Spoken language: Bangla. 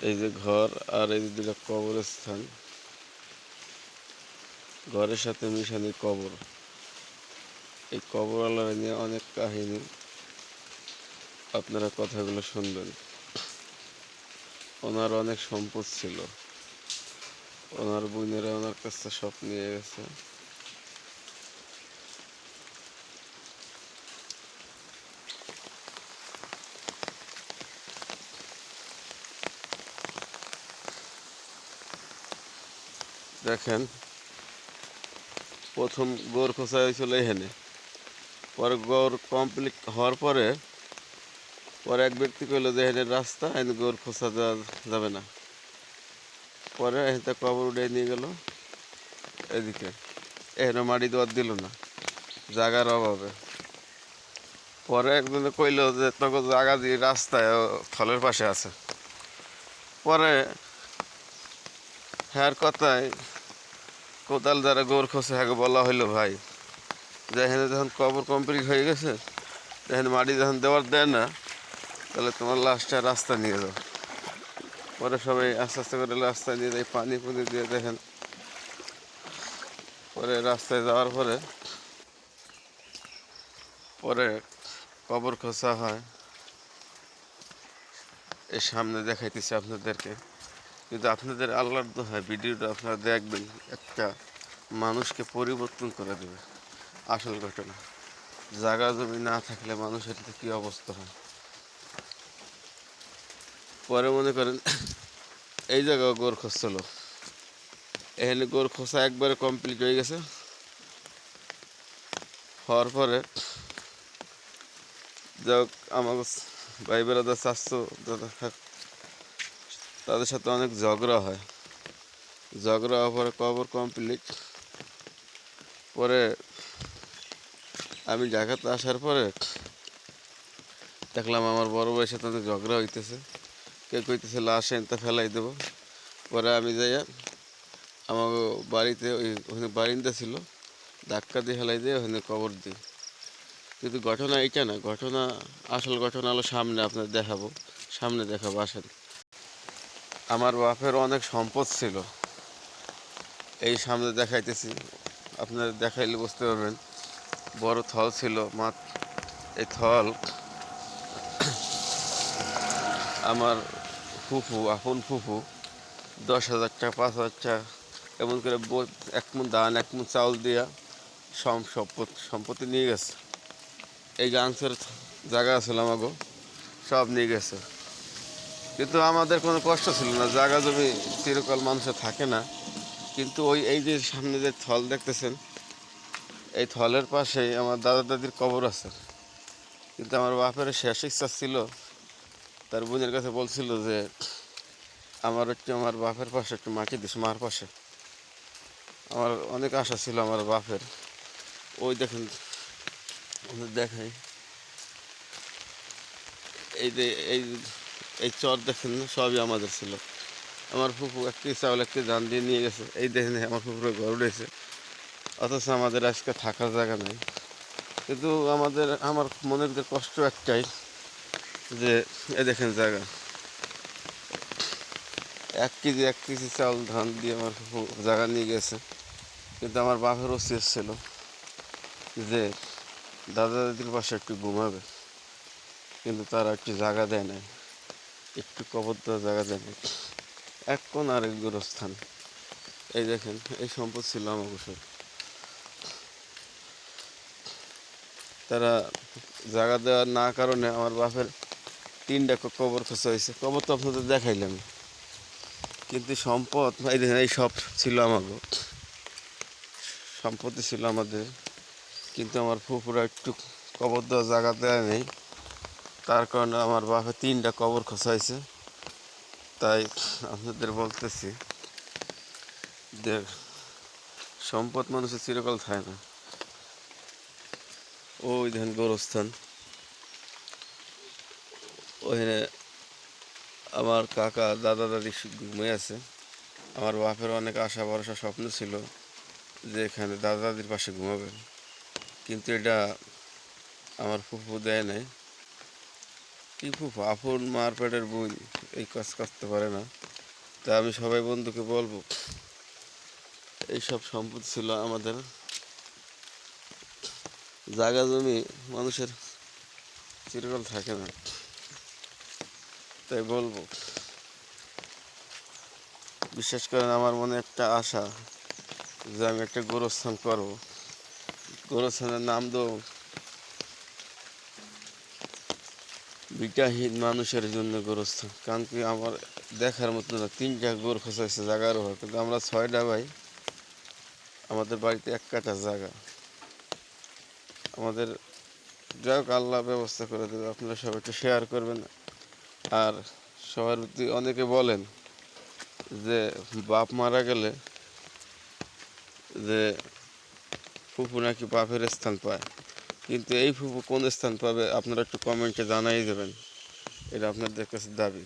এই যে ঘর আর এই যে দুটা কবরস্থান, ঘরের সাথে মিশানি কবর। এই কবরওয়ালারা নিয়ে অনেক কাহিনী, আপনারা কথাগুলো শুনবেন। ওনার অনেক সম্পদ ছিল, ওনার বোনেরা ওনার কাছে সব নিয়ে গেছে। দেখেন, প্রথম গোর খোঁচা হয়েছিল এখানে, পরে গোর কমপ্লিট হওয়ার পরে পরে এক ব্যক্তি কইলো যে এখানে রাস্তা, এখানে গোর খোঁচা দেওয়া যাবে না। পরে এখানে কবর উঠে নিয়ে গেল এদিকে, এখানে মাটি দেওয়ার দিল না জায়গার অভাবে। পরে একজনে কইলো যে তখন জায়গা দিয়ে রাস্তায় থলের পাশে আছে। পরে হ্যার কথায় কোদাল যারা গোর খোঁচে হ্যাঁ বলা হইলো, ভাই যে এখানে যখন কবর কমপ্লিট হয়ে গেছে, এখানে মাটি যখন দেওয়ার দেয় না, তাহলে তোমার লাশটা রাস্তা নিয়ে যাও। পরে সবাই আস্তে আস্তে করে রাস্তায় নিয়ে যায়, পানি পুনি দিয়ে দেখেন। পরে রাস্তায় যাওয়ার পরে পরে কবর খোঁচা হয়। এর সামনে দেখাইতেছি আপনাদেরকে, কিন্তু আপনাদের আল্লাহর দোহাই ভিডিওটা আপনারা দেখবেন, একটা মানুষকে পরিবর্তন করে দেবে। আসল ঘটনা, জায়গা জমি না থাকলে মানুষের কী অবস্থা হয়। পরে মনে করেন এই জায়গায় গোর খসছিল, এখানে গোর খোসা একবারে কমপ্লিট হয়ে গেছে। হওয়ার পরে যাক আমাকে ভাই বেড়াদার চাচ্ছো তাদের সাথে অনেক ঝগড়া হয়। ঝগড়া হওয়ার পরে কবর কমপ্লিট। পরে আমি ঢাকাতে আসার পরে দেখলাম আমার বড় ভাইয়ের সাথে অনেক ঝগড়া হইতেছে। কেউ কইতেছে লাশ এনতে ফেলাই দেবো। পরে আমি যাইয়া আমাকে বাড়িতে ওখানে বারিন্দা ছিল, ধাক্কা দিয়ে ফেলাই দিয়ে ওখানে কবর দিই। কিন্তু ঘটনা এইটা না, ঘটনা আসল ঘটনা হলো সামনে আপনার দেখাবো, সামনে দেখাবো আসেন। আমার বাপের অনেক সম্পদ ছিল, এই সামনে দেখাইতেছি, আপনার দেখাইলে বুঝতে পারবেন। বড় থল ছিল এই থল আমার ফুফু, আপন ফুফু 10,000 টাকা 5,000 টাকা এমন করে এক মুন ধান এক মুন চাউল দিয়া সম্পত্তি নিয়ে গেছে। এই গাংসের জায়গা ছিল আমাগো, সব নিয়ে গেছে। কিন্তু আমাদের কোনো কষ্ট ছিল না, জায়গা জমি চিরকাল মানুষের থাকে না। কিন্তু এই যে সামনে যে থল দেখতেছেন, এই থলের পাশেই আমার দাদা দাদির কবর আছে। কিন্তু আমার বাপের শেষ ইচ্ছা ছিল, তার বোনের কাছে বলছিল যে আমার বাপের পাশে একটু মাটি দিস, মার পাশে। আমার অনেক আশা ছিল আমার বাপের। ওই দেখেন, দেখাই, এই যে এই চর দেখেন না, সবই আমাদের ছিল। আমার ফুফু একটি চাউল একটি ধান দিয়ে নিয়ে গেছে। এই দেখেন আমার ফুফুরে ঘর উঠেছে, অথচ আমাদের আজকে থাকার জায়গা নেই। কিন্তু আমার মনের যে কষ্ট একটাই, যে এ দেখেন জায়গা, 1 কেজি চাউল ধান দিয়ে আমার ফুফু জায়গা নিয়ে গেছে। কিন্তু আমার বাপের উচিত ছিল যে দাদা দাদির পাশে একটু ঘুমাবে, কিন্তু তারা একটু জায়গা দেয় না, একটু কবর দেওয়ার জায়গা দেয় না। এক কোণ আরেক গোরস্থান। এই দেখেন, এই সম্পদ ছিল আমার সব। তারা জায়গা দেওয়ার না কারণে আমার বাপের 3টা কবর খোঁচা হয়েছে। কবর তো আপনাদের দেখাইলাম, কিন্তু সম্পদ এই দেখেন, এই সব ছিল আমাকে, সম্পত্তি ছিল আমাদের। কিন্তু আমার ফুফুরা একটু কবর দেওয়ার জায়গা দেওয়া নেই, তার কারণে আমার বাপের 3টা কবর খোঁচা হয়েছে। তাই আপনাদের বলতেছি যে সম্পদ মানুষের চিরকাল থাকে না। ওই দেখেন গোরস্থান, ওখানে আমার কাকা দাদা দাদি ঘুমিয়ে আছে। আমার বাপের অনেক আশা ভরসা স্বপ্ন ছিল যে এখানে দাদা দাদির পাশে ঘুমাবে, কিন্তু এটা আমার ফুফু দেয় নাই। কি ফুফু, আপন মার পেটের বোন, এই কাজ করতে পারে না। তা আমি সবাই বন্ধুকে বলবো, এইসব সম্পদ ছিল আমাদের। জায়গা জমি মানুষের চিরকাল থাকে না, তাই বলবো, বিশেষ করে আমার মনে একটা আশা যে আমি একটা গোরস্থান করবো। গোরস্থানের নাম দেবো বিটাহীন মানুষের জন্য গোরস্থান। কারণ কি আমার দেখার মতো না, 3টা গোর খসাইছে জায়গার অভাব, কিন্তু আমরা 6টা ভাই, আমাদের বাড়িতে 1 কাঠা জায়গা। আমাদের যাই হোক আল্লাহ ব্যবস্থা করে দেবে, আপনারা সবাই একটু শেয়ার করবেন। আর সবার প্রতি অনেকে বলেন যে বাপ মারা গেলে যে ফুফু নাকি বাপের স্থান পায়, কিন্তু এই ফুফু কোন স্থান পাবে আপনারা একটু কমেন্টে জানাই দেবেন, এটা আপনাদের কাছে দাবি।